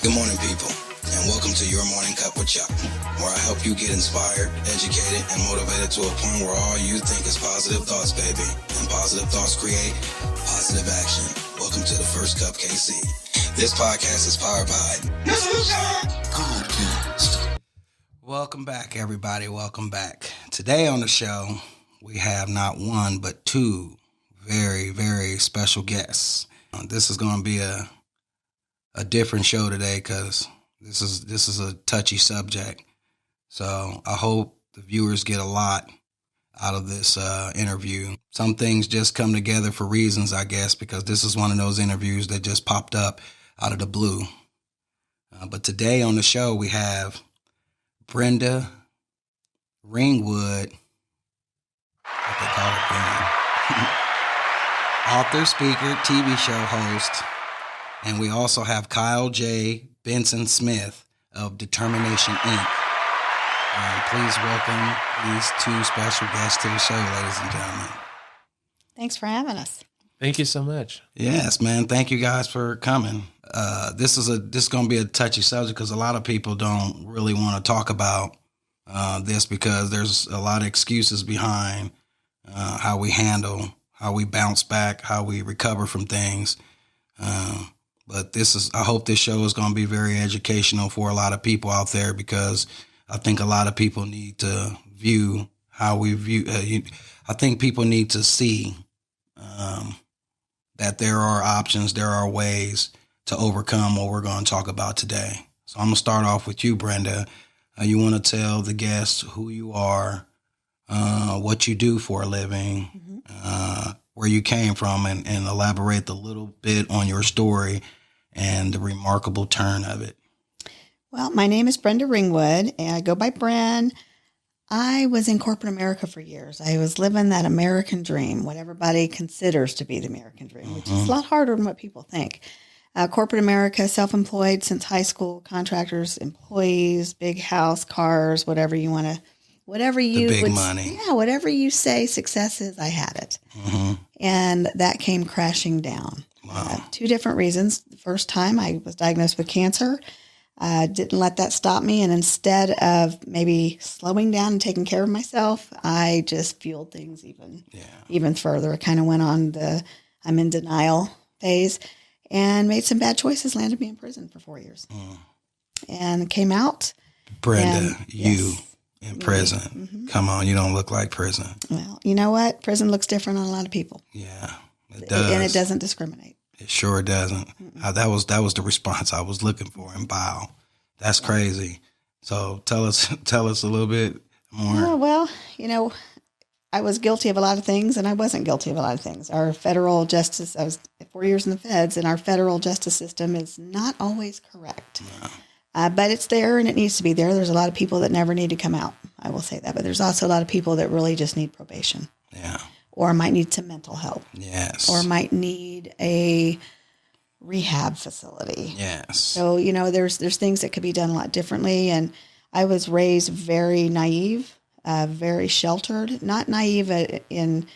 Good morning, people, and welcome to Your Morning Cup with Chuck, where I help you get inspired, educated, and motivated to a point where all you think is positive thoughts, baby, and positive thoughts create positive action. Welcome to the First Cupkc. This podcast is powered by Podcast. Welcome back, everybody. Welcome back. Today on the show, we have not one, but two very, very special guests. This is going to be a different show today because this is a touchy subject. So I hope the viewers get a lot out of this interview. Some things just come together for reasons, I guess, because this is one of those interviews that just popped up out of the blue. But today on the show, we have Brenda Ringwood, what they call it then, author, speaker, TV show host. And we also have Kyle J. Benson Smith of Determination, Inc. Please welcome these two special guests to the show, ladies and gentlemen. Thanks for having us. Thank you so much. Yes, man. Thank you guys for coming. This is going to be a touchy subject because a lot of people don't really want to talk about this because there's a lot of excuses behind how we handle, how we bounce back, how we recover from things. But I hope this show is going to be very educational for a lot of people out there because I think a lot of people need to view how we view. I think people need to see that there are options, there are ways to overcome what we're going to talk about today. So I'm going to start off with you, Brenda. You want to tell the guests who you are, what you do for a living, where you came from, and elaborate a little bit on your story and the remarkable turn of it. Well, my name is Brenda Ringwood, and I go by Bren. I was in corporate America for years. I was living that American dream, what everybody considers to be the American dream, which is a lot harder than what people think. Corporate America, self-employed since high school, contractors, employees, big house, cars, whatever you want to, whatever you the big money. Yeah, whatever you say success is, I had it. And that came crashing down. Wow. Two different reasons. The first time I was diagnosed with cancer. Didn't let that stop me. And instead of maybe slowing down and taking care of myself, I just fueled things even further. I kind of went on I'm in denial phase and made some bad choices, landed me in prison for 4 years. And came out. Brenda, in prison. Come on, you don't look like prison. Well, you know what? Prison looks different on a lot of people. Yeah, it does. And it doesn't discriminate. It sure doesn't. That was the response I was looking for in Bow. That's crazy. So tell us a little bit more. Oh, well, I was guilty of a lot of things, and I wasn't guilty of a lot of things. Our federal justice, I was 4 years in the feds, and our federal justice system is not always correct. No. But it's there, and it needs to be there. There's a lot of people that never need to come out. I will say that. But there's also a lot of people that really just need probation. Yeah. Or might need some mental help. Yes. Or might need a rehab facility. Yes. So, there's things that could be done a lot differently. And I was raised very naive, very sheltered, not naive in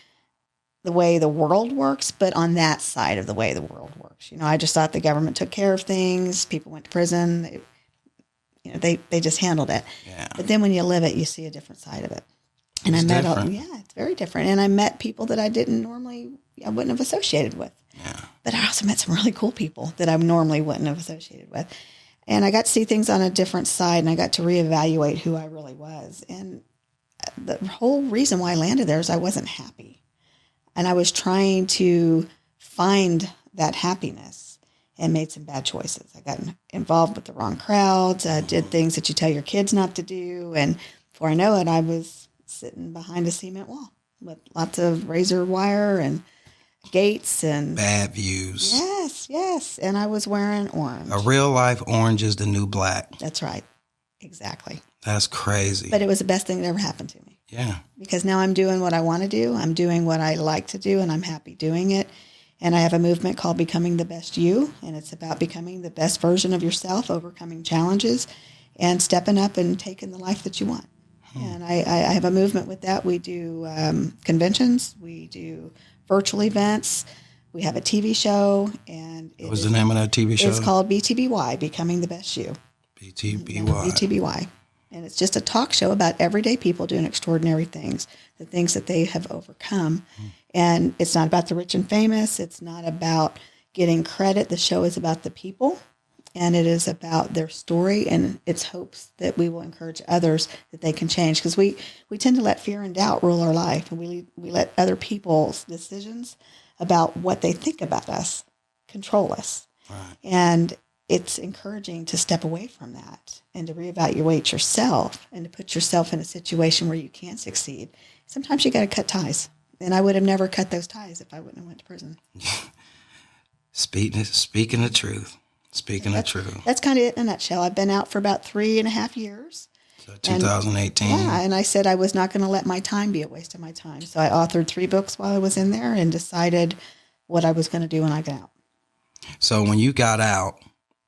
the way the world works, but on that side of the way the world works. I just thought the government took care of things. People went to prison. They just handled it. Yeah. But then when you live it, you see a different side of it. And it's it's very different. And I met people that I wouldn't have associated with. Yeah. But I also met some really cool people that I normally wouldn't have associated with. And I got to see things on a different side, and I got to reevaluate who I really was. And the whole reason why I landed there is I wasn't happy. And I was trying to find that happiness and made some bad choices. I got involved with the wrong crowds, did things that you tell your kids not to do. And before I know it, I was sitting behind a cement wall with lots of razor wire and gates and bad views. Yes. And I was wearing orange. A real life orange is the new black. That's right. Exactly. That's crazy. But it was the best thing that ever happened to me. Yeah. Because now I'm doing what I want to do. I'm doing what I like to do, and I'm happy doing it. And I have a movement called Becoming the Best You, and it's about becoming the best version of yourself, overcoming challenges, and stepping up and taking the life that you want. And I have a movement with that. We do conventions. We do virtual events. We have a TV show, and What was the name of that TV show? It's called BTBY, Becoming the Best You. BTBY. BTBY. And it's just a talk show about everyday people doing extraordinary things, the things that they have overcome. And it's not about the rich and famous. It's not about getting credit. The show is about the people, and it is about their story, and it's hopes that we will encourage others that they can change. Because we tend to let fear and doubt rule our life, and we let other people's decisions about what they think about us control us. Right. And it's encouraging to step away from that and to reevaluate yourself and to put yourself in a situation where you can succeed. Sometimes you got to cut ties. And I would have never cut those ties if I wouldn't have went to prison. Speaking the truth. Speaking the truth. That's kind of it in a nutshell. I've been out for about 3.5 years. So 2018. Yeah, and I said I was not going to let my time be a waste of my time. So I authored 3 books while I was in there and decided what I was going to do when I got out. So when you got out,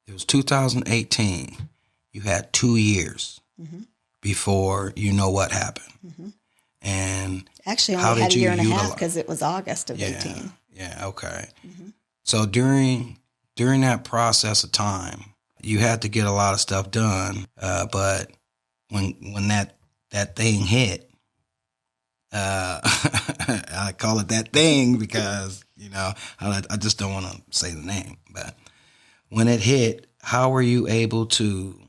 it was 2018. You had 2 years before you know what happened. And actually, I only had a year and a half because it was August of 18. Yeah, okay. So during that process of time, you had to get a lot of stuff done. But when that thing hit, I call it that thing because, I just don't want to say the name. But when it hit, how were you able to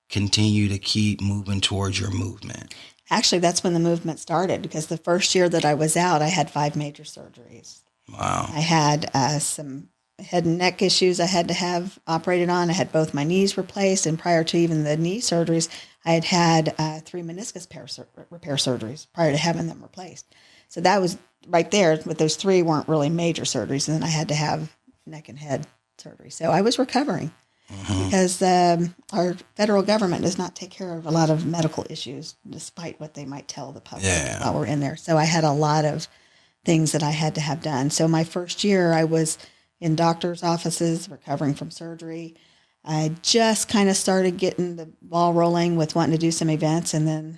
continue to keep moving towards your movement? Actually, that's when the movement started, because the first year that I was out, I had 5 major surgeries. Wow. I had some head and neck issues I had to have operated on. I had both my knees replaced, and prior to even the knee surgeries, I had 3 meniscus repair surgeries prior to having them replaced. So that was right there, but those 3 weren't really major surgeries, and then I had to have neck and head surgery. So I was recovering. Because our federal government does not take care of a lot of medical issues, despite what they might tell the public while we're in there. So I had a lot of things that I had to have done. So my first year, I was in doctor's offices recovering from surgery. I just kind of started getting the ball rolling with wanting to do some events, and then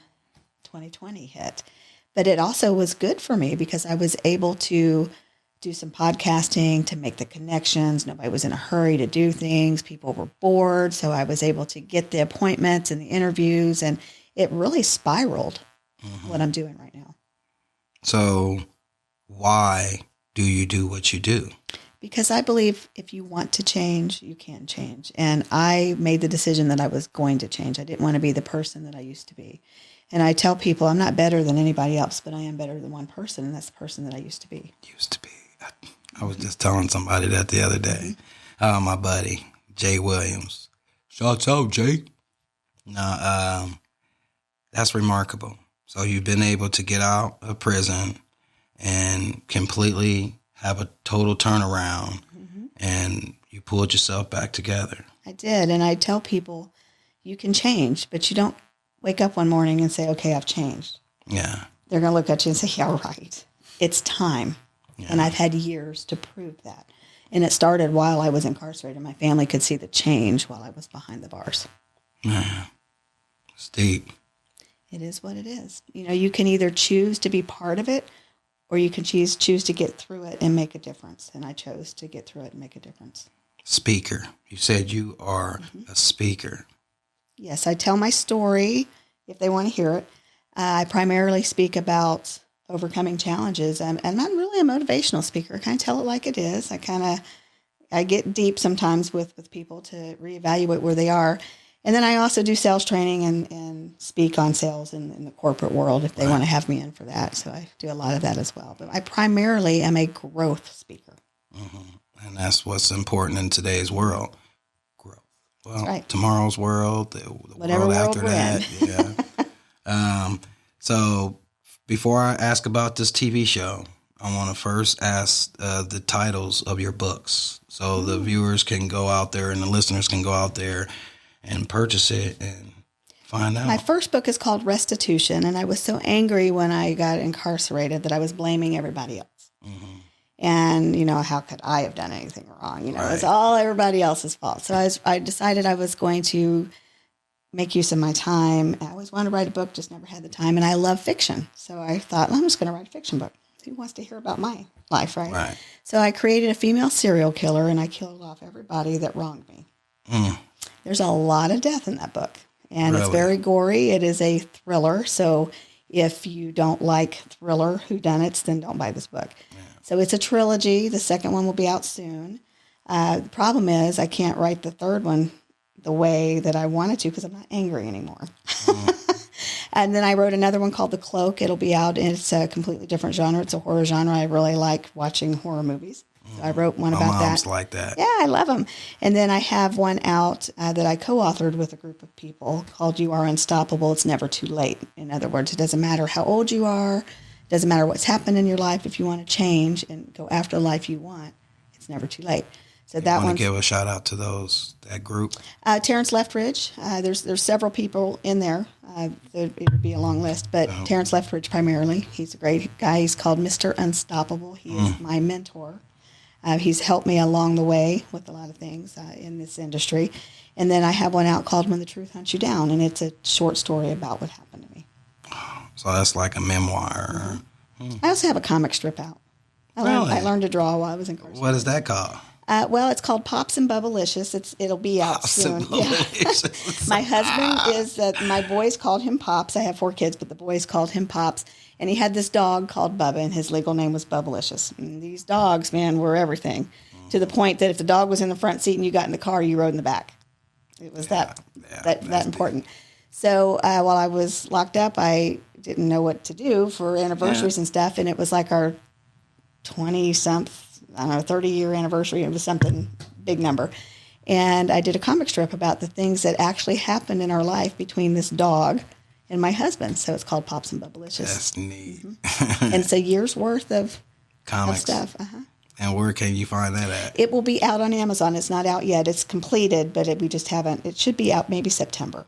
2020 hit. But it also was good for me because I was able to do some podcasting to make the connections. Nobody was in a hurry to do things. People were bored. So I was able to get the appointments and the interviews, and it really spiraled what I'm doing right now. So why do you do what you do? Because I believe if you want to change, you can change. And I made the decision that I was going to change. I didn't want to be the person that I used to be. And I tell people I'm not better than anybody else, but I am better than one person, and that's the person that I used to be. I was just telling somebody that the other day. My buddy, Jay Williams. Shouts out, Jay. No, that's remarkable. So you've been able to get out of prison and completely have a total turnaround, and you pulled yourself back together. I did, and I tell people you can change, but you don't wake up one morning and say, okay, I've changed. Yeah. They're going to look at you and say, yeah, right. It's time. Yeah. And I've had years to prove that. And it started while I was incarcerated. My family could see the change while I was behind the bars. Man, it's deep. It is what it is. You can either choose to be part of it, or you can choose to get through it and make a difference. And I chose to get through it and make a difference. Speaker. You said you are a speaker. Yes, I tell my story if they want to hear it. I primarily speak about overcoming challenges. I'm not really a motivational speaker. I kind of tell it like it is. I get deep sometimes with people to reevaluate where they are. And then I also do sales training and speak on sales in the corporate world if they want to have me in for that. So I do a lot of that as well. But I primarily am a growth speaker. And that's what's important in today's world. Growth. Well, tomorrow's world, the Whatever world world after we're that. Yeah. So before I ask about this TV show, I want to first ask the titles of your books so the viewers can go out there and the listeners can go out there and purchase it and find out. My first book is called Restitution, and I was so angry when I got incarcerated that I was blaming everybody else. And, how could I have done anything wrong? It was all everybody else's fault. So I decided I was going to make use of my time. I always wanted to write a book, just never had the time. And I love fiction. So I thought, I'm just going to write a fiction book. who wants to hear about my life, right? Right. So I created a female serial killer, and I killed off everybody that wronged me. There's a lot of death in that book, and it's Really? very gory. It is a thriller, so if you don't like thriller whodunits, then don't buy this book. So it's a trilogy. The second one will be out soon. The problem is I can't write the third one the way that I wanted to because I'm not angry anymore. And then I wrote another one called The Cloak. It'll be out, and it's a completely different genre. It's a horror genre. I really like watching horror movies. So I wrote one My about mom's that. like that. Yeah, I love them. And then I have one out that I co-authored with a group of people called You Are Unstoppable. It's never too late. In other words, it doesn't matter how old you are. It doesn't matter what's happened in your life. If you want to change and go after the life you want, it's never too late. So that Want one. to give a shout out to that group? Terrence Leftridge. There's several people in there. It would be a long list, but Terrence Leftridge primarily. He's a great guy. He's called Mr. Unstoppable. He is my mentor. He's helped me along the way with a lot of things in this industry. And then I have one out called When the Truth Hunts You Down, and it's a short story about what happened to me. So that's like a memoir. I also have a comic strip out. I learned to draw while I was incarcerated. What is that called? Well, it's called Pops and Bubblicious. It'll be out soon. Yeah. My husband is my boys called him Pops. I have 4 kids, but the boys called him Pops. And he had this dog called Bubba, and his legal name was Bubblicious. And these dogs, man, were everything, to the point that if the dog was in the front seat and you got in the car, you rode in the back. It was that important. So while I was locked up, I didn't know what to do for anniversaries and stuff, and it was like our 20-something, 30-year anniversary. It was something big number. And I did a comic strip about the things that actually happened in our life between this dog and my husband. So it's called Pops and Bubblicious. That's neat. And it's a year's worth of Comics. stuff. And where can you find that at? It will be out on Amazon. It's not out yet. It's completed, but we just haven't. It should be out maybe September.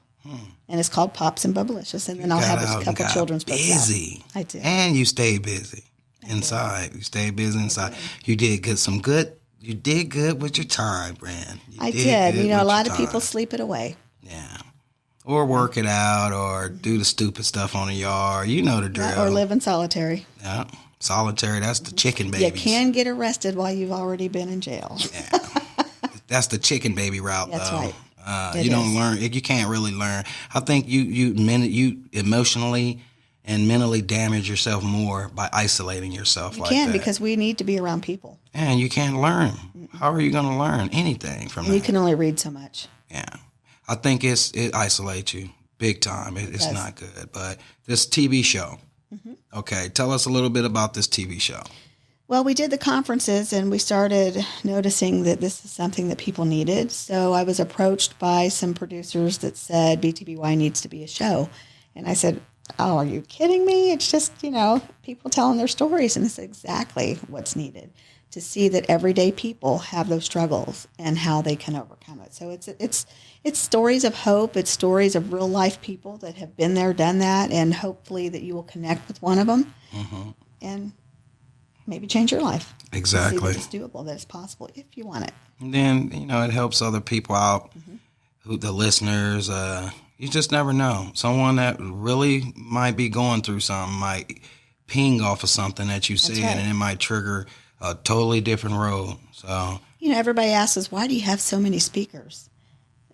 And it's called Pops and Bubblicious. And then I'll have a couple children's books out. Busy. I did. And you stayed busy inside. You stayed busy inside. You did good. You did good with your time, Brand. I did. A lot of people sleep it away. Yeah. Or work it out, or do the stupid stuff on the yard. You know the drill. Or live in solitary. Yeah. Solitary, that's the chicken babies. You can get arrested while you've already been in jail. Yeah. That's the chicken baby route, That's though. right. You don't learn. You can't really learn. I think you emotionally and mentally damage yourself more by isolating yourself like that. You can, because we need to be around people. And you can't learn. How are you going to learn anything from that? You can only read so much. Yeah. I think it isolates you big time. It's not good. But this TV show, okay, tell us a little bit about this TV show. Well, we did the conferences, and we started noticing that this is something that people needed. So I was approached by some producers that said BTBY needs to be a show. And I said, oh, are you kidding me? It's just, people telling their stories, and it's exactly what's needed, to see that everyday people have those struggles and how they can overcome it. So it's stories of hope. It's stories of real life people that have been there, done that, and hopefully that you will connect with one of them and maybe change your life. Exactly. See that it's doable, that it's possible if you want it. And then, it helps other people out, the listeners. You just never know. Someone that really might be going through something might ping off of something that you said, and it might trigger a totally different road. So, everybody asks us, why do you have so many speakers?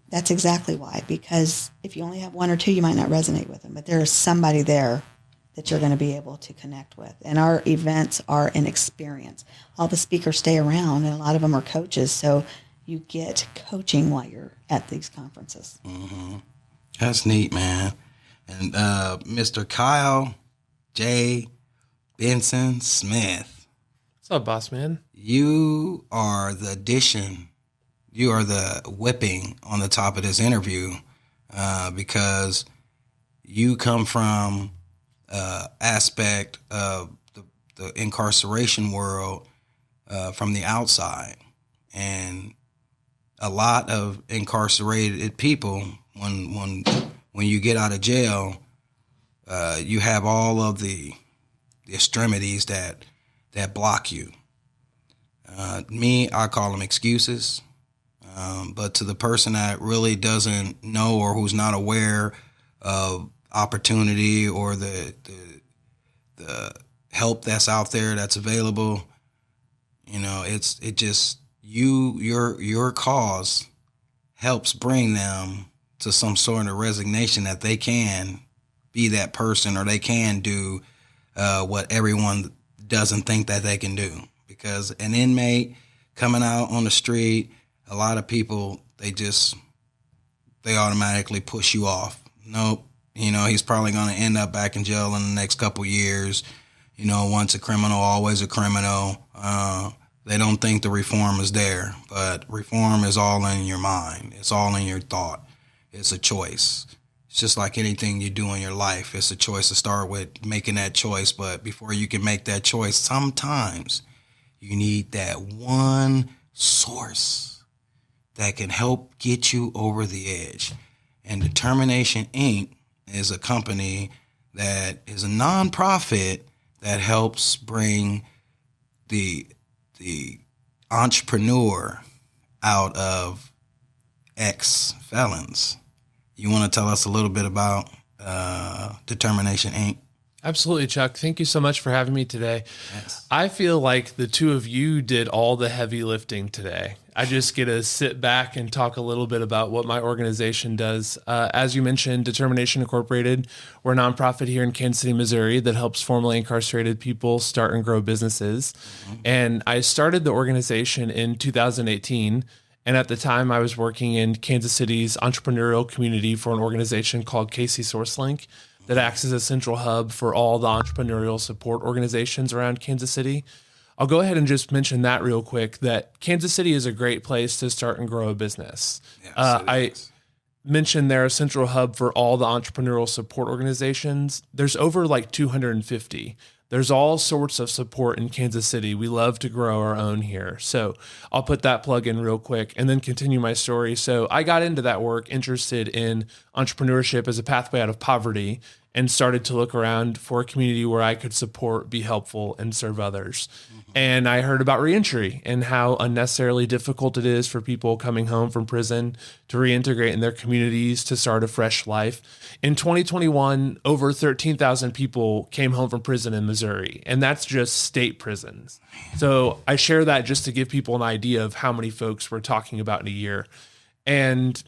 That's exactly why. Because if you only have one or two, you might not resonate with them. But there is somebody there that you're going to be able to connect with. And our events are an experience. All the speakers stay around, and a lot of them are coaches. So you get coaching while you're at these conferences. That's neat, man. And Mr. Kyle J. Benson Smith. What's up, boss man? You are the addition. You are the whipping on the top of this interview because you come from aspect of the incarceration world from the outside. And a lot of incarcerated people, when you get out of jail, you have all of the extremities that block you. I call them excuses. But to the person that really doesn't know or who's not aware of opportunity or the help that's out there that's available. Your cause helps bring them to some sort of resignation that they can be that person, or they can do what everyone doesn't think that they can do. Because an inmate coming out on the street, a lot of people, they automatically push you off. Nope. He's probably going to end up back in jail in the next couple years. Once a criminal, always a criminal. They don't think the reform is there, but reform is all in your mind. It's all in your thought. It's a choice. It's just like anything you do in your life. It's a choice to start with making that choice. But before you can make that choice, sometimes you need that one source that can help get you over the edge. And Determination Inc. is a company that is a nonprofit that helps bring the entrepreneur out of ex-felons. You want to tell us a little bit about Determination Inc.? Absolutely, Chuck. Thank you so much for having me today. Yes. I feel like the two of you did all the heavy lifting today. I just get to sit back and talk a little bit about what my organization does. As you mentioned, Determination Incorporated, we're a nonprofit here in Kansas City, Missouri that helps formerly incarcerated people start and grow businesses. Mm-hmm. And I started the organization in 2018. And at the time, I was working in Kansas City's entrepreneurial community for an organization called KC SourceLink that acts as a central hub for all the entrepreneurial support organizations around Kansas City. I'll go ahead and just mention that real quick, that Kansas City is a great place to start and grow a business. Yes, I mentioned they're a central hub for all the entrepreneurial support organizations. There's over like 250. There's all sorts of support in Kansas City. We love to grow our own here. So I'll put that plug in real quick and then continue my story. So I got into that work interested in entrepreneurship as a pathway out of poverty, and started to look around for a community where I could support, be helpful, and serve others. Mm-hmm. And I heard about reentry and how unnecessarily difficult it is for people coming home from prison to reintegrate in their communities, to start a fresh life. In 2021, over 13,000 people came home from prison in Missouri, and that's just state prisons. So I share that just to give people an idea of how many folks we're talking about in a year. And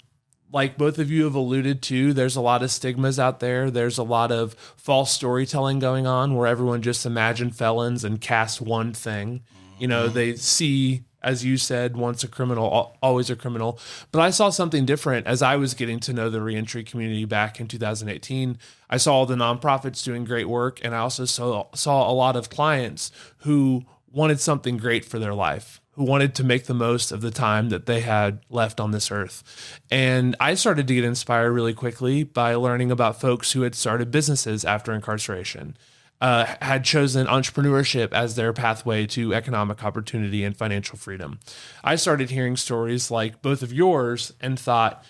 like both of you have alluded to, there's a lot of stigmas out there. There's a lot of false storytelling going on where everyone just imagine felons and cast one thing. They see, as you said, once a criminal, always a criminal. But I saw something different as I was getting to know the reentry community back in 2018. I saw all the nonprofits doing great work, and I also saw a lot of clients who wanted something great for their life, who wanted to make the most of the time that they had left on this earth. And I started to get inspired really quickly by learning about folks who had started businesses after incarceration, had chosen entrepreneurship as their pathway to economic opportunity and financial freedom. I started hearing stories like both of yours and thought,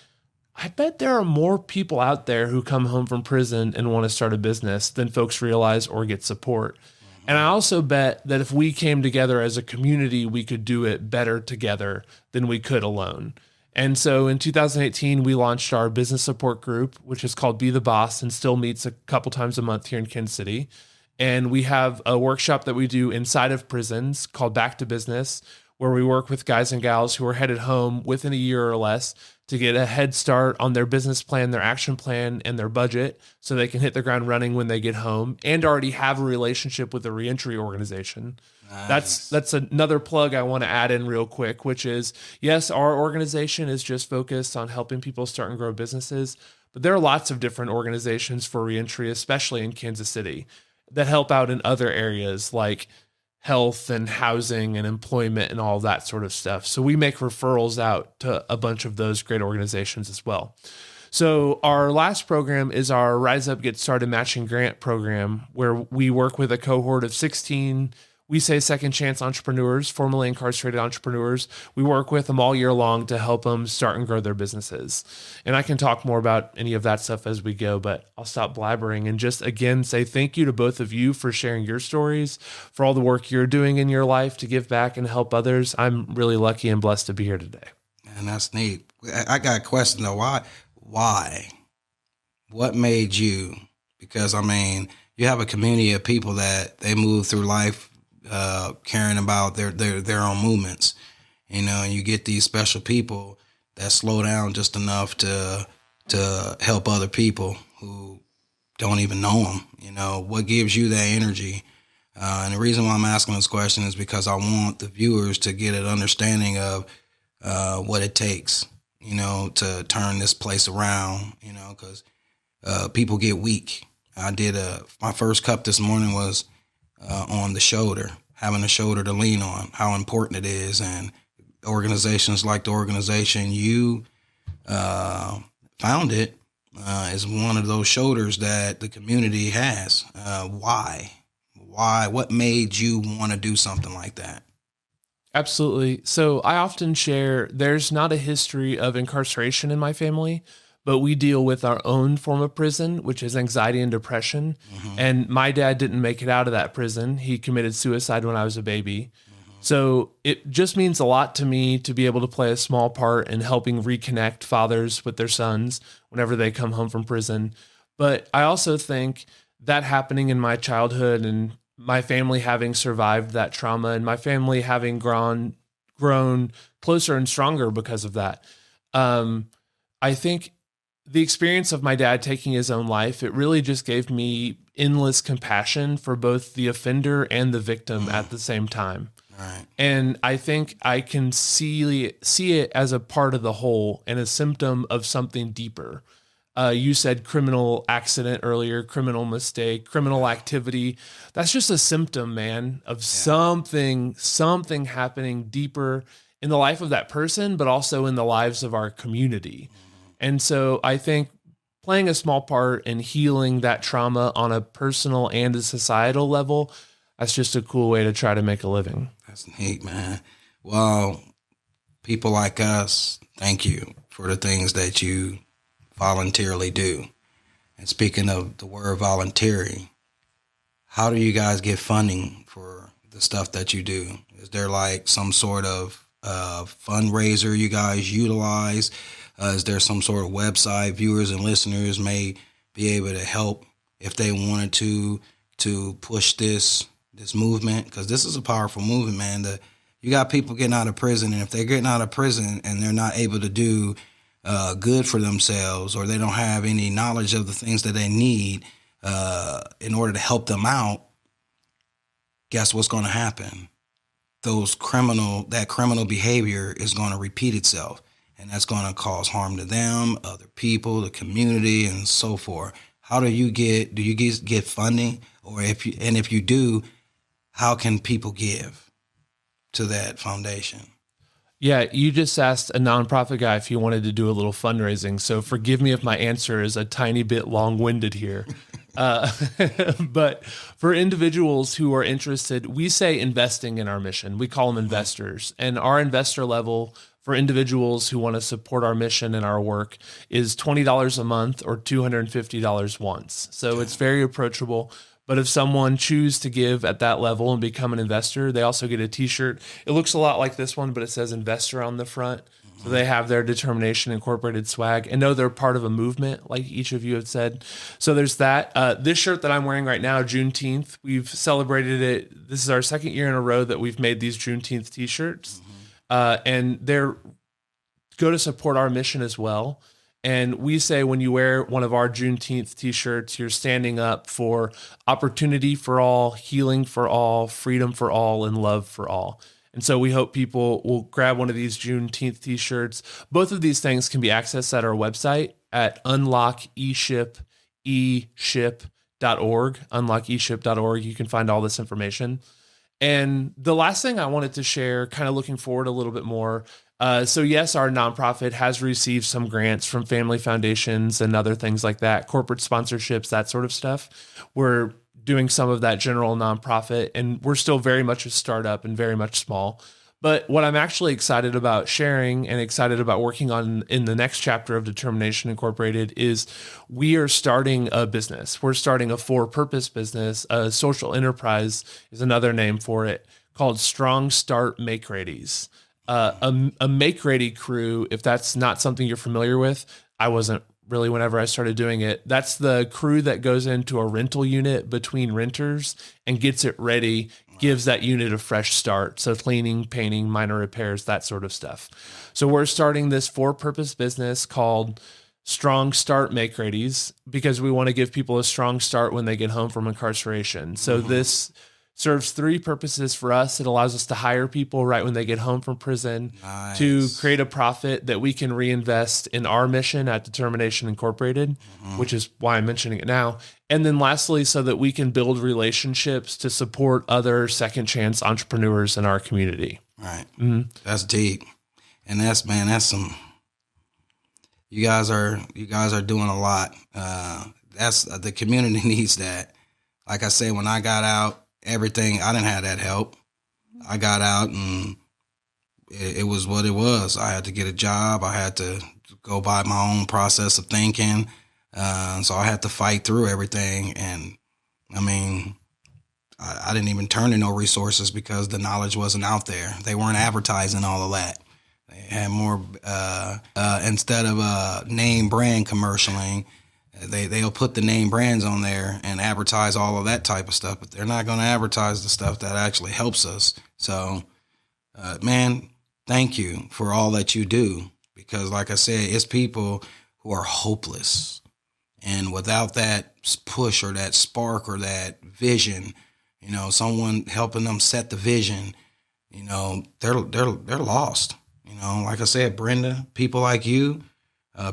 I bet there are more people out there who come home from prison and want to start a business than folks realize or get support. And I also bet that if we came together as a community, we could do it better together than we could alone. And so in 2018, we launched our business support group, which is called Be the Boss, and still meets a couple times a month here in Kansas City. And we have a workshop that we do inside of prisons called Back to Business, where we work with guys and gals who are headed home within a year or less to get a head start on their business plan, their action plan, and their budget so they can hit the ground running when they get home and already have a relationship with a reentry organization. Nice. That's another plug I want to add in real quick, which is, yes, our organization is just focused on helping people start and grow businesses, but there are lots of different organizations for reentry, especially in Kansas City, that help out in other areas like health and housing and employment and all that sort of stuff. So we make referrals out to a bunch of those great organizations as well. So our last program is our Rise Up, Get Started Matching Grant program, where we work with a cohort of 16, we say second chance entrepreneurs, formerly incarcerated entrepreneurs. We work with them all year long to help them start and grow their businesses. And I can talk more about any of that stuff as we go, but I'll stop blabbering and just again say thank you to both of you for sharing your stories, for all the work you're doing in your life to give back and help others. I'm really lucky and blessed to be here today. And that's neat. I got a question though. Why? What made you? Because I mean, you have a community of people that they move through life caring about their own movements, and you get these special people that slow down just enough to help other people who don't even know them. What gives you that energy? And the reason why I'm asking this question is because I want the viewers to get an understanding of what it takes, to turn this place around, because people get weak. I did my first cup this morning was on the shoulder, having a shoulder to lean on, how important it is. And organizations like the organization you founded is one of those shoulders that the community has. Why? What made you want to do something like that? Absolutely. So I often share there's not a history of incarceration in my family, but we deal with our own form of prison, which is anxiety and depression. Mm-hmm. And my dad didn't make it out of that prison. He committed suicide when I was a baby. Mm-hmm. So it just means a lot to me to be able to play a small part in helping reconnect fathers with their sons whenever they come home from prison. But I also think that happening in my childhood and my family having survived that trauma and my family having grown closer and stronger because of that. I think the experience of my dad taking his own life, it really just gave me endless compassion for both the offender and the victim at the same time. Right. And I think I can see it as a part of the whole and a symptom of something deeper. You said criminal accident earlier, criminal mistake, criminal activity. That's just a symptom, man, of something happening deeper in the life of that person, but also in the lives of our community. And so I think playing a small part in healing that trauma on a personal and a societal level, that's just a cool way to try to make a living. That's neat, man. Well, people like us, thank you for the things that you voluntarily do. And speaking of the word voluntary, how do you guys get funding for the stuff that you do? Is there like some sort of fundraiser you guys utilize? Is there some sort of website viewers and listeners may be able to help if they wanted to push this movement? Because this is a powerful movement, man. You got people getting out of prison, and if they're getting out of prison and they're not able to do good for themselves, or they don't have any knowledge of the things that they need in order to help them out, guess what's going to happen? That criminal behavior is going to repeat itself, and that's going to cause harm to them, other people, the community, and so forth. How do you get funding, or if you do, how can people give to that foundation? Yeah, you just asked a nonprofit guy if he wanted to do a little fundraising. So forgive me if my answer is a tiny bit long-winded here. But for individuals who are interested, we say investing in our mission. We call them investors. And our investor level for individuals who want to support our mission and our work is $20 a month or $250 once. So it's very approachable. But if someone chooses to give at that level and become an investor, they also get a t-shirt. It looks a lot like this one, but it says investor on the front. So they have their Determination Incorporated swag and know they're part of a movement, like each of you have said. So there's that. This shirt that I'm wearing right now, Juneteenth, we've celebrated it. This is our second year in a row that we've made these Juneteenth t-shirts. And they're go to support our mission as well. And we say when you wear one of our Juneteenth t-shirts, you're standing up for opportunity for all, healing for all, freedom for all, and love for all. And so we hope people will grab one of these Juneteenth t-shirts. Both of these things can be accessed at our website at unlockeship.org. Unlockeship.org. You can find all this information. And the last thing I wanted to share, kind of looking forward a little bit more. So yes, our nonprofit has received some grants from family foundations and other things like that, corporate sponsorships, that sort of stuff. We're doing some of that general nonprofit, and we're still very much a startup and very much small. But what I'm actually excited about sharing and excited about working on in the next chapter of Determination Incorporated is we are starting a business. We're starting a for-purpose business. A social enterprise is another name for it, called Strong Start Make Readies. A make ready crew, if that's not something you're familiar with, I wasn't really whenever I started doing it. That's the crew that goes into a rental unit between renters and gets it ready, gives that unit a fresh start. So cleaning, painting, minor repairs, that sort of stuff. So we're starting this for-purpose business called Strong Start Make Readies because we want to give people a strong start when they get home from incarceration. So this serves three purposes for us. It allows us to hire people right when they get home from prison, to create a profit that we can reinvest in our mission at Determination Incorporated, which is why I'm mentioning it now. And then lastly, so that we can build relationships to support other second chance entrepreneurs in our community. Right. That's deep. And that's some, you guys are doing a lot. That's the community needs that. Like I said, when I got out, everything, I didn't have that help. I got out and it was what it was. I had to get a job. I had to go by my own process of thinking. So I had to fight through everything. And I mean, I didn't even turn to no resources because the knowledge wasn't out there. They weren't advertising all of that. They had more, instead of name brand commercialing, they'll put the name brands on there and advertise all of that type of stuff, but they're not going to advertise the stuff that actually helps us. So, man, thank you for all that you do, because like I said, it's people who are hopeless. And without that push or that spark or that vision, you know, someone helping them set the vision, you know, they're lost. You know, like I said, Brenda, people like you,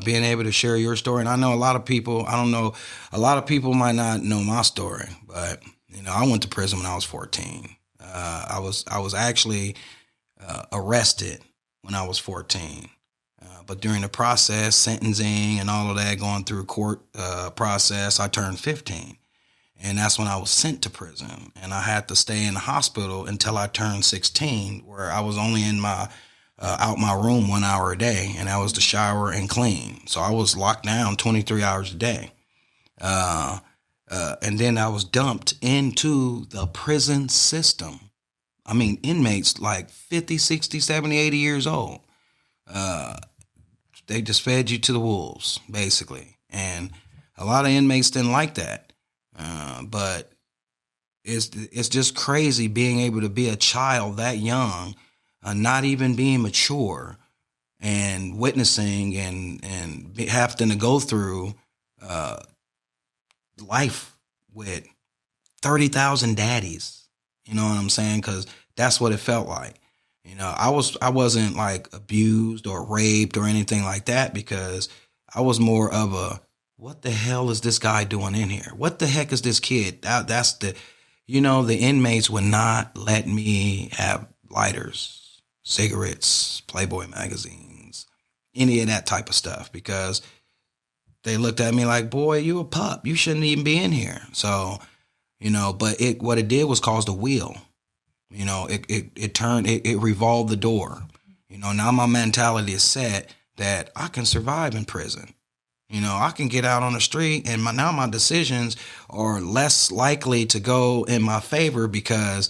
being able to share your story. And I know a lot of people, a lot of people might not know my story, but, you know, I went to prison when I was 14. I was actually arrested when I was 14. But during the process, sentencing and all of that, going through court process, I turned 15. And that's when I was sent to prison. And I had to stay in the hospital until I turned 16, where I was only in out my room 1 hour a day, and that was to shower and clean. So I was locked down 23 hours a day. And then I was dumped into the prison system. I mean, inmates like 50, 60, 70, 80 years old. They just fed you to the wolves, basically. And a lot of inmates didn't like that. But it's just crazy being able to be a child that young, not even being mature, and witnessing and having to go through life with 30,000 daddies. You know what I'm saying? Because that's what it felt like. You know, I wasn't like abused or raped or anything like that, because I was more of a, what the hell is this guy doing in here? What the heck is this kid? That's the, you know, the inmates would not let me have lighters, cigarettes, Playboy magazines, any of that type of stuff, because they looked at me like, boy, you a pup. You shouldn't even be in here. So, you know, but what it did was cause the wheel. You know, it revolved the door. You know, now my mentality is set that I can survive in prison. You know, I can get out on the street, and now my decisions are less likely to go in my favor because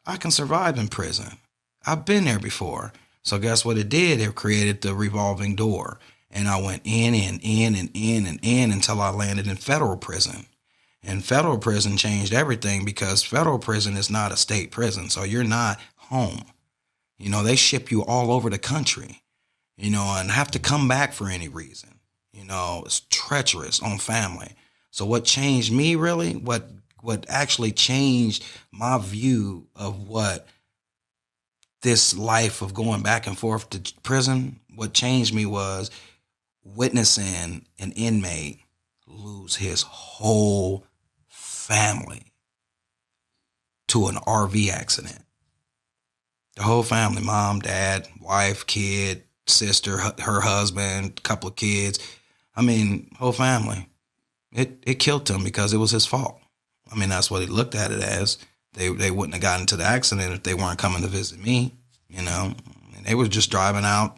I can survive in prison. I've been there before. So guess what it did? It created the revolving door. And I went in and in and in and in until I landed in federal prison. And federal prison changed everything, because federal prison is not a state prison. So you're not home. You know, they ship you all over the country, you know, and have to come back for any reason. You know, it's treacherous on family. So what changed me really, what actually changed my view of what this life of going back and forth to prison, what changed me was witnessing an inmate lose his whole family to an RV accident. The whole family, mom, dad, wife, kid, sister, her husband, couple of kids. I mean, whole family. It killed him because it was his fault. I mean, that's what he looked at it as. They wouldn't have gotten into the accident if they weren't coming to visit me, you know. And they were just driving out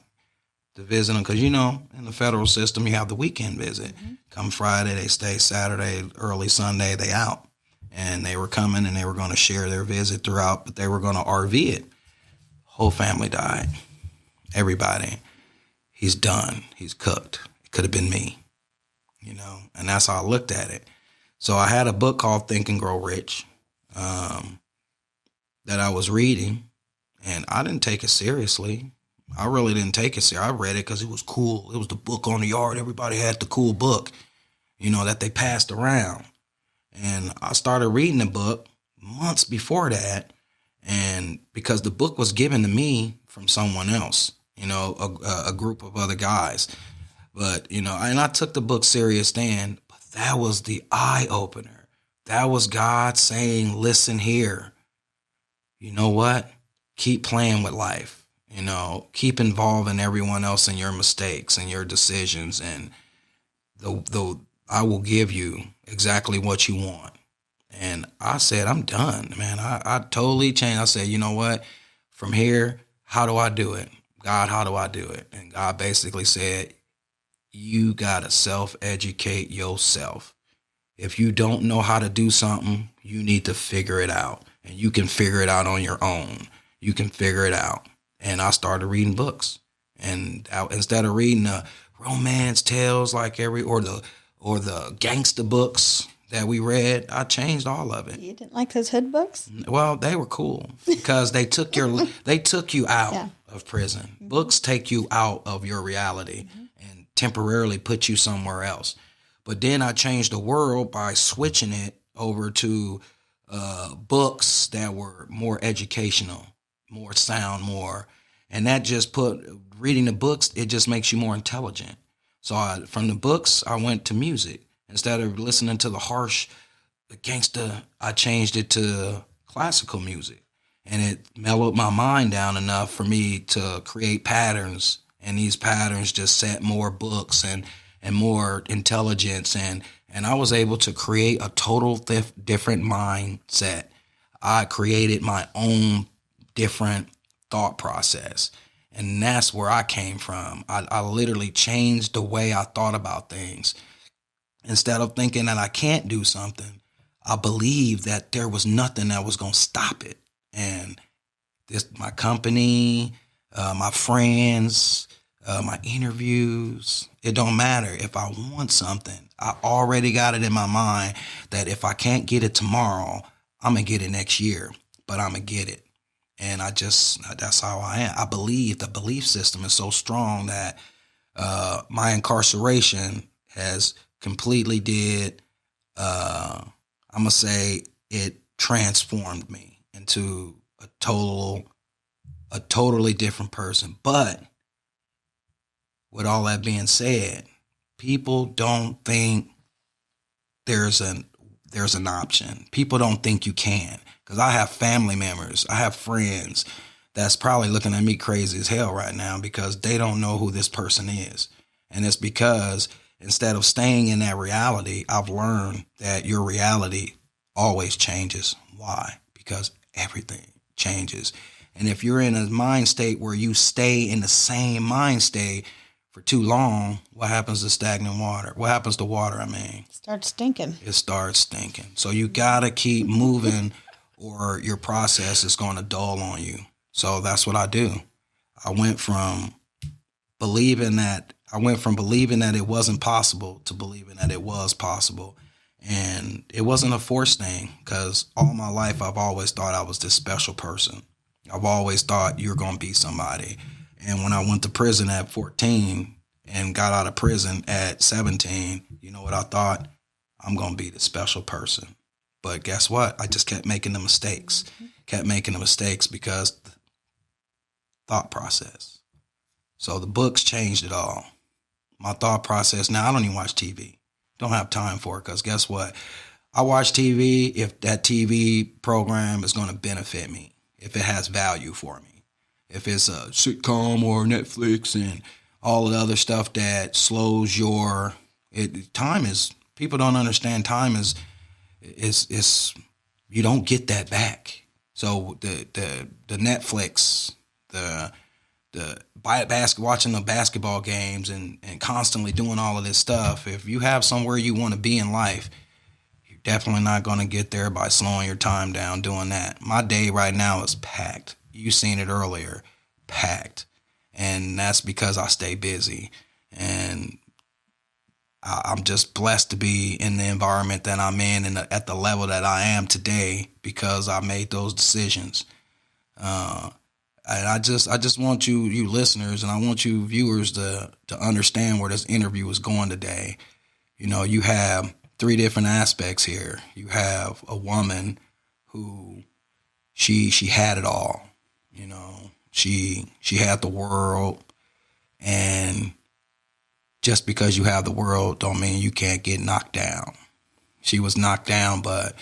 to visit them, because, you know, in the federal system, you have the weekend visit. Mm-hmm. Come Friday, they stay. Saturday, early Sunday, they out. And they were coming, and they were going to share their visit throughout, but they were going to RV it. Whole family died. Everybody. He's done. He's cooked. It could have been me. and that's how I looked at it. So I had a book called Think and Grow Rich that I was reading, and I didn't take it seriously. I really didn't take it seriously. I read it because it was cool. It was the book on the yard. Everybody had the cool book, that they passed around. And I started reading the book months before that, and because the book was given to me from someone else, a group of other guys. But, and I took the book serious then, but that was the eye opener. That was God saying, listen here, you know what? Keep playing with life, keep involving everyone else in your mistakes and your decisions. And I will give you exactly what you want. And I said, I'm done, man. I totally changed. I said, you know what? From here, how do I do it? God, how do I do it? And God basically said, you got to self-educate yourself. If you don't know how to do something, you need to figure it out. And you can figure it out on your own. You can figure it out. And I started reading books. And instead of reading the romance tales or the gangster books that we read, I changed all of it. You didn't like those hood books? Well, they were cool because they took you out of prison. Mm-hmm. Books take you out of your reality and temporarily put you somewhere else. But then I changed the world by switching it over to books that were more educational, more sound, and that just reading the books, it just makes you more intelligent. So from the books, I went to music. Instead of listening to the harsh gangster, I changed it to classical music. And it mellowed my mind down enough for me to create patterns. And these patterns just set more books and more intelligence. And I was able to create a total different mindset. I created my own different thought process. And that's where I came from. I literally changed the way I thought about things. Instead of thinking that I can't do something, I believed that there was nothing that was going to stop it. And my company, my friends, my interviews, it don't matter. If I want something, I already got it in my mind that if I can't get it tomorrow, I'm going to get it next year, but I'm going to get it. And that's how I am. I believe the belief system is so strong that my incarceration has completely I'm going to say it transformed me into a totally different person. But with all that being said, people don't think there's an option. People don't think you can. Because I have family members, I have friends that's probably looking at me crazy as hell right now because they don't know who this person is. And it's because instead of staying in that reality, I've learned that your reality always changes. Why? Because everything changes. And if you're in a mind state where you stay in the same mind state for too long, what happens to stagnant water? What happens to water, It starts stinking. It starts stinking. So you got to keep moving or your process is going to dull on you. So that's what I do. I went from believing that it wasn't possible to believing that it was possible. And it wasn't a forced thing because all my life I've always thought I was this special person. I've always thought you're going to be somebody. And when I went to prison at 14 and got out of prison at 17, you know what I thought? I'm going to be the special person. But guess what? I just kept making the mistakes. Because the thought process. So the books changed it all. My thought process. Now I don't even watch TV. Don't have time for it because guess what? I watch TV if that TV program is going to benefit me, if it has value for me. If it's a sitcom or Netflix and all the other stuff that slows time is, people don't understand time is you don't get that back. So the Netflix, watching the basketball games and constantly doing all of this stuff, if you have somewhere you want to be in life, you're definitely not going to get there by slowing your time down doing that. My day right now is packed. You seen it earlier, packed. And that's because I stay busy. And I'm just blessed to be in the environment that I'm in and at the level that I am today because I made those decisions. Uh, and I just want you listeners, and I want you viewers to understand where this interview is going today. You know, you have three different aspects here. You have a woman who she had it all. You know, she had the world, and just because you have the world don't mean you can't get knocked down. She was knocked down, but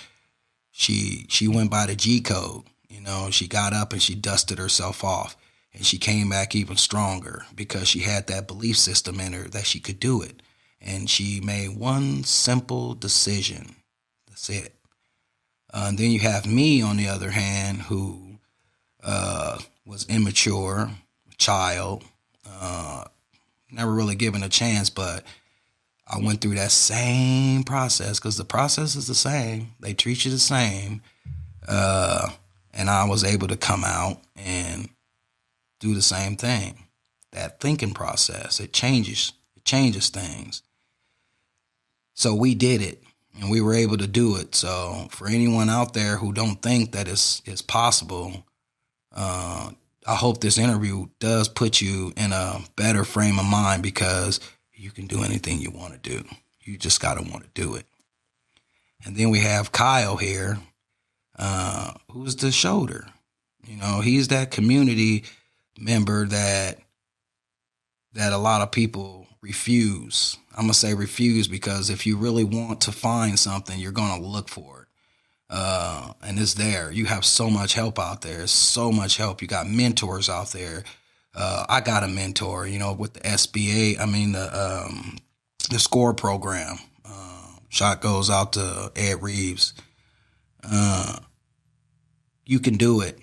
she went by the G code. You know, she got up and she dusted herself off, and she came back even stronger because she had that belief system in her that she could do it. And she made one simple decision. That's it. And then you have me, on the other hand, who was immature, child, never really given a chance, but I went through that same process because the process is the same. They treat you the same. And I was able to come out and do the same thing. That thinking process, it changes things. So we did it, and we were able to do it. So for anyone out there who don't think that it's possible, I hope this interview does put you in a better frame of mind because you can do anything you want to do. You just got to want to do it. And then we have Kyle here, who's the shoulder. You know, he's that community member that a lot of people refuse. I'm going to say refuse because if you really want to find something, you're going to look for it. And it's there. You have so much help out there. So much help. You got mentors out there. I got a mentor, you know, with the SBA. I mean, the SCORE program. Shot goes out to Ed Reeves. You can do it.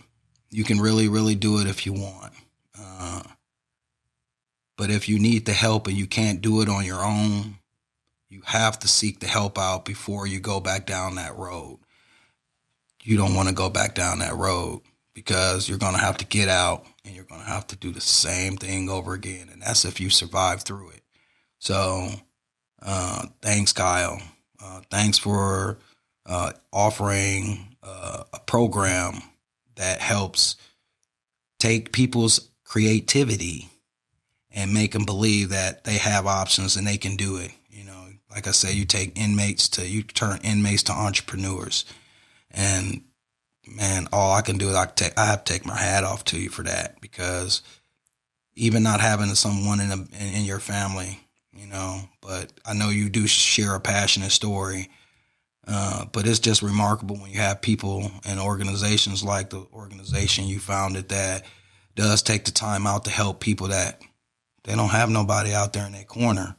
You can really, really do it if you want. But if you need the help and you can't do it on your own, you have to seek the help out before you go back down that road. You don't want to go back down that road because you're going to have to get out and you're going to have to do the same thing over again. And that's if you survive through it. So thanks, Kyle. Thanks for offering a program that helps take people's creativity and make them believe that they have options and they can do it. You know, like I say, you turn inmates to entrepreneurs. And man, all I can do is I have to take my hat off to you for that, because even not having someone in your family, you know, but I know you do share a passionate story. But it's just remarkable when you have people and organizations like the organization you founded that does take the time out to help people that they don't have nobody out there in their corner.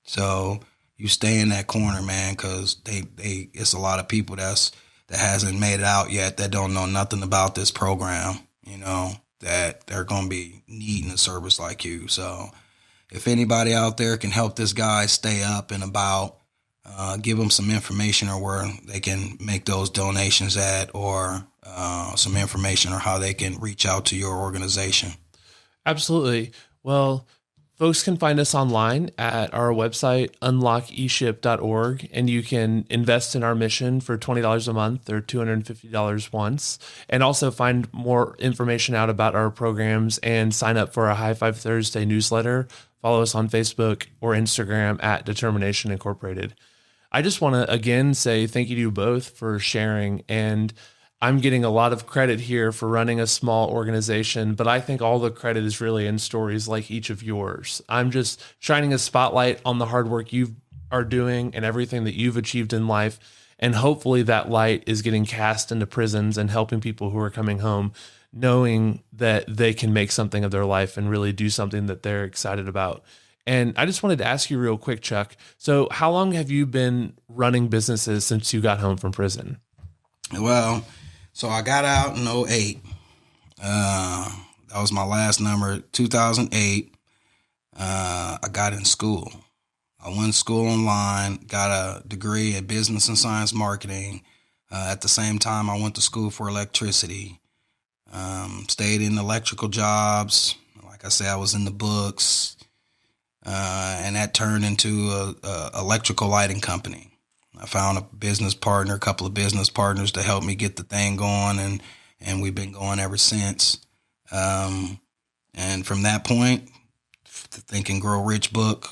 So you stay in that corner, man, because it's a lot of people that hasn't made it out yet that don't know nothing about this program, you know, that they're going to be needing a service like you. So if anybody out there can help this guy stay up and about, give them some information or where they can make those donations at, or some information or how they can reach out to your organization. Absolutely. Well, folks can find us online at our website, unlockeship.org, and you can invest in our mission for $20 a month or $250 once, and also find more information out about our programs and sign up for a High Five Thursday newsletter. Follow us on Facebook or Instagram at Determination Incorporated. I just want to again say thank you to you both for sharing, and I'm getting a lot of credit here for running a small organization, but I think all the credit is really in stories like each of yours. I'm just shining a spotlight on the hard work you are doing and everything that you've achieved in life, and hopefully that light is getting cast into prisons and helping people who are coming home, knowing that they can make something of their life and really do something that they're excited about. And I just wanted to ask you real quick, Chuck, so how long have you been running businesses since you got home from prison? Well, so I got out in 2008. That was my last number, 2008. I got in school. I went to school online, got a degree in business and science marketing. At the same time, I went to school for electricity. Stayed in electrical jobs. Like I said, I was in the books. and that turned into a electrical lighting company. I found a couple of business partners to help me get the thing going, and we've been going ever since. And from that point, the Think and Grow Rich book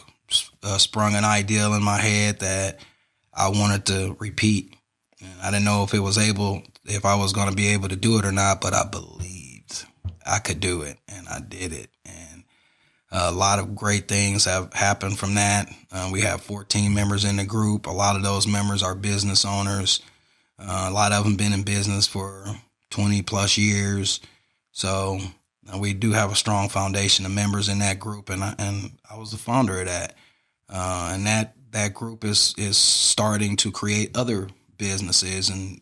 sprung an ideal in my head that I wanted to repeat. And I didn't know if I was going to be able to do it or not, but I believed I could do it, and I did it. And a lot of great things have happened from that. We have 14 members in the group. A lot of those members are business owners. A lot of them been in business for 20 plus years. So we do have a strong foundation of members in that group, and I was the founder of that. And that group is starting to create other businesses, and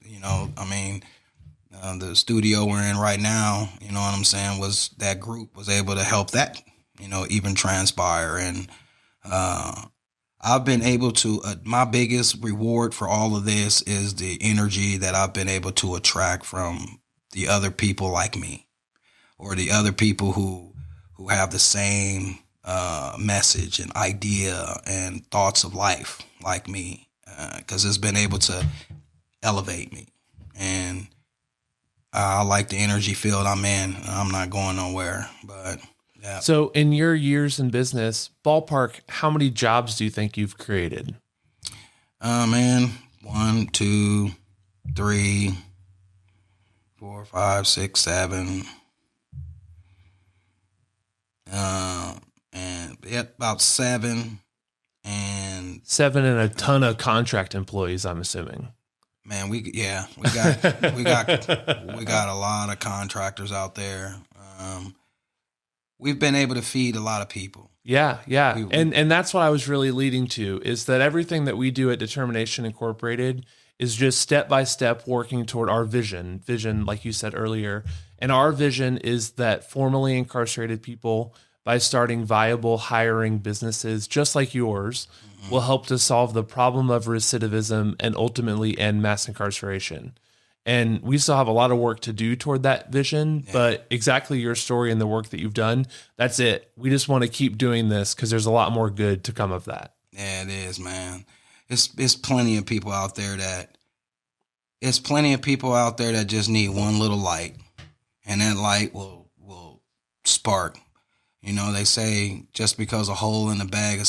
the studio we're in right now, you know what I'm saying, was that group was able to help that, even transpire. And I've been able to, my biggest reward for all of this is the energy that I've been able to attract from the other people like me, or the other people who have the same message and idea and thoughts of life like me, because it's been able to elevate me. And I like the energy field I'm in. I'm not going nowhere, but yeah. So in your years in business, ballpark, how many jobs do you think you've created? Man, 1, 2, 3, 4, 5, 6, 7. And about 7. And 7 and a ton of contract employees, I'm assuming. Man, we got a lot of contractors out there. We've been able to feed a lot of people. Yeah. And that's what I was really leading to, is that everything that we do at Determination Incorporated is just step by step working toward our vision, like you said earlier. And our vision is that formerly incarcerated people, by starting viable hiring businesses just like yours, will help to solve the problem of recidivism and ultimately end mass incarceration. And we still have a lot of work to do toward that vision, but exactly your story and the work that you've done, that's it. We just want to keep doing this because there's a lot more good to come of that. Yeah, it is, man. It's plenty of people out there that just need one little light, and that light will spark. They say just because the hole in the bag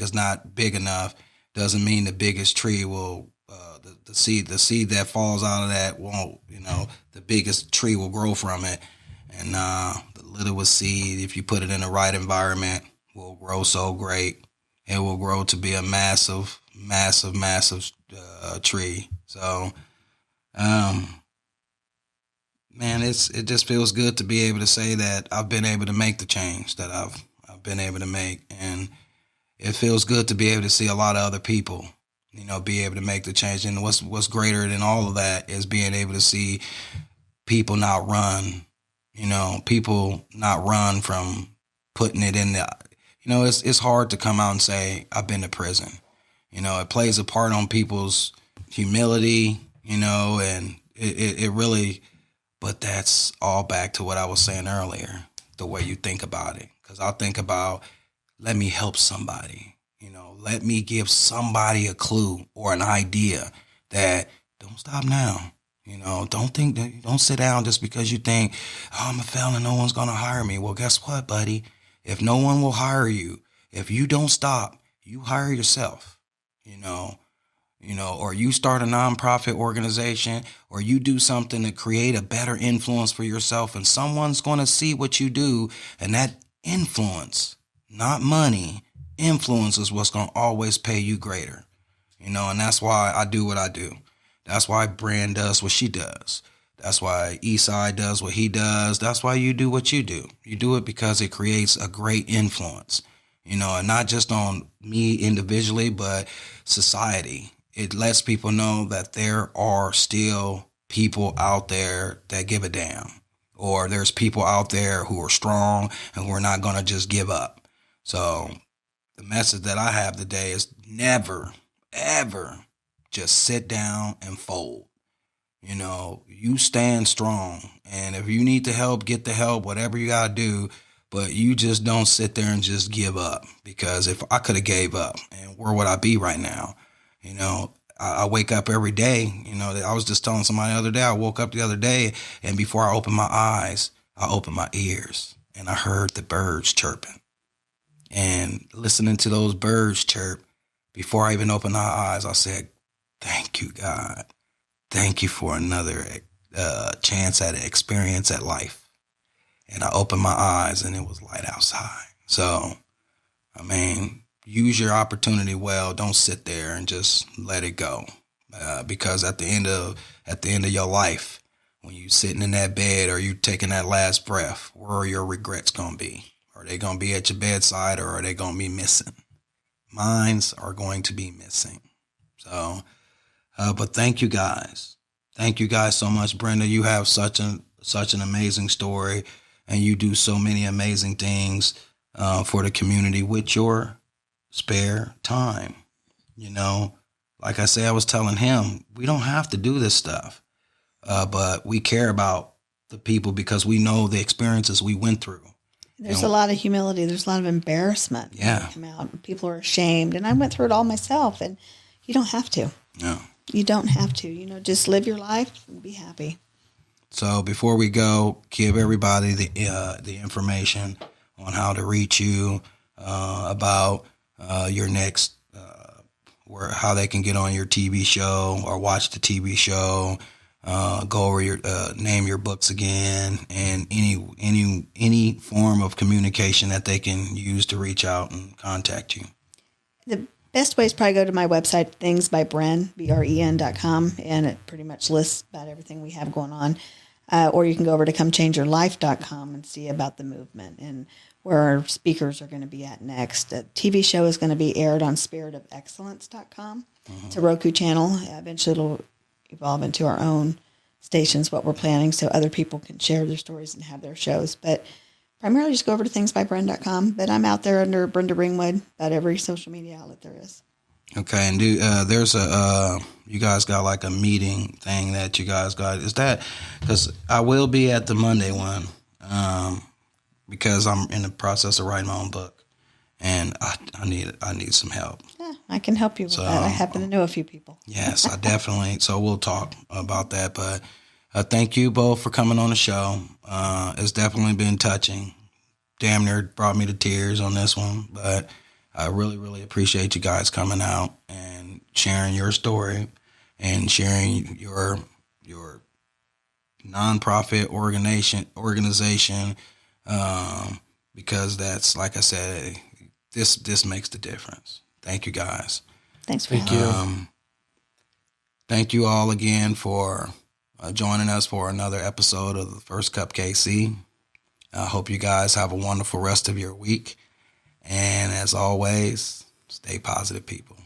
is not big enough, doesn't mean the biggest tree will, the seed that falls out of that won't, the biggest tree will grow from it. And the littlest seed, if you put it in the right environment, will grow so great. It will grow to be a massive, massive, massive tree. So, man, it just feels good to be able to say that I've been able to make the change that I've been able to make. And it feels good to be able to see a lot of other people, be able to make the change. And what's greater than all of that is being able to see people not run from putting it in the, it's hard to come out and say, I've been to prison. It plays a part on people's humility, and it really, but that's all back to what I was saying earlier, the way you think about it. Because I'll think about, let me help somebody, let me give somebody a clue or an idea that don't stop now. Don't sit down just because you think, oh, I'm a felon, no one's going to hire me. Well, guess what, buddy? If no one will hire you, if you don't stop, you hire yourself, or you start a nonprofit organization, or you do something to create a better influence for yourself, and someone's going to see what you do, and that influence, not money, influence is what's going to always pay you greater, and that's why I do what I do. That's why Brenda does what she does. That's why Eastside does what he does. That's why you do what you do. You do it because it creates a great influence, and not just on me individually, but society. It lets people know that there are still people out there that give a damn, or there's people out there who are strong and who are not going to just give up. So the message that I have today is never, ever just sit down and fold. You stand strong. And if you need the help, get the help, whatever you got to do. but you just don't sit there and just give up, because if I could have gave up, and where would I be right now? You know, I wake up every day. You know, I was just telling somebody the other day, I woke up the other day, and before I opened my eyes, I opened my ears and I heard the birds chirping. And listening to those birds chirp, before I even opened my eyes, I said, thank you, God. Thank you for another chance at an experience at life. And I opened my eyes and it was light outside. So, I mean, use your opportunity well. Don't sit there and just let it go. Because at the end of your life, when you sitting in that bed or you taking that last breath, where are your regrets going to be? Are they going to be at your bedside, or are they going to be missing? Mines are going to be missing. So, but thank you guys. Thank you guys so much. Brenda, you have such an amazing story, and you do so many amazing things for the community with your spare time. You know, like I say, I was telling him, we don't have to do this stuff, but we care about the people because we know the experiences we went through. There's a lot of humility. There's a lot of embarrassment. Yeah. Come out. People are ashamed. And I went through it all myself. And you don't have to. No. You don't have to. You know, just live your life and be happy. So before we go, give everybody the information on how to reach you, about your next, how they can get on your TV show or watch the TV show. Go over your name your books again, and any form of communication that they can use to reach out and contact you. The best way is probably go to my website, thingsbybren, BREN.com, and it pretty much lists about everything we have going on. Or you can go over to comechangeyourlife.com and see about the movement and where our speakers are going to be at next. The TV show is going to be aired on spiritofexcellence.com. It's a Roku channel. Eventually it'll evolve into our own stations, what we're planning, so other people can share their stories and have their shows. But primarily just go over to thingsbybren.com. But I'm out there under Brenda Ringwood, about every social media outlet there is. Okay, and there's you guys got like a meeting thing that you guys got. Is that, because I will be at the Monday one, because I'm in the process of writing my own book, and I need some help. Yeah, I can help you with that. I happen to know a few people. Yes, I definitely. So we'll talk about that. But thank you both for coming on the show. It's definitely been touching. Damn near brought me to tears on this one. But I really, really appreciate you guys coming out and sharing your story and sharing your nonprofit organization. Because that's, like I said, this makes the difference. Thank you guys. Thanks for Thank having you. me. Thank you all again for joining us for another episode of the First Cup KC. I hope you guys have a wonderful rest of your week. And as always, stay positive, people.